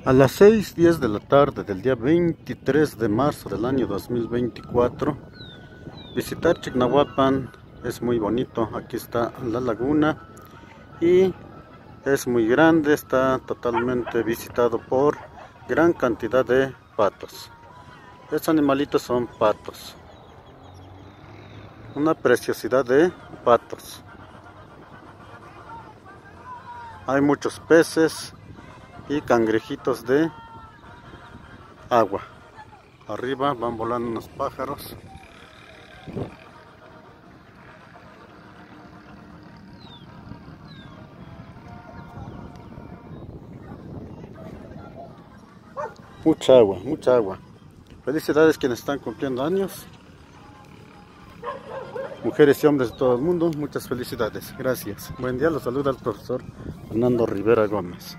A las 6:10 de la tarde del día 23 de marzo del año 2024, visitar Chignahuapan es muy bonito. Aquí está la laguna y es muy grande, está totalmente visitado por gran cantidad de patos. Estos animalitos son patos, una preciosidad de patos. Hay muchos peces y cangrejitos de agua. Arriba van volando unos pájaros. Mucha agua, mucha agua. Felicidades quienes están cumpliendo años. Mujeres y hombres de todo el mundo, muchas felicidades. Gracias. Buen día, los saluda el profesor Fernando Rivera Gómez.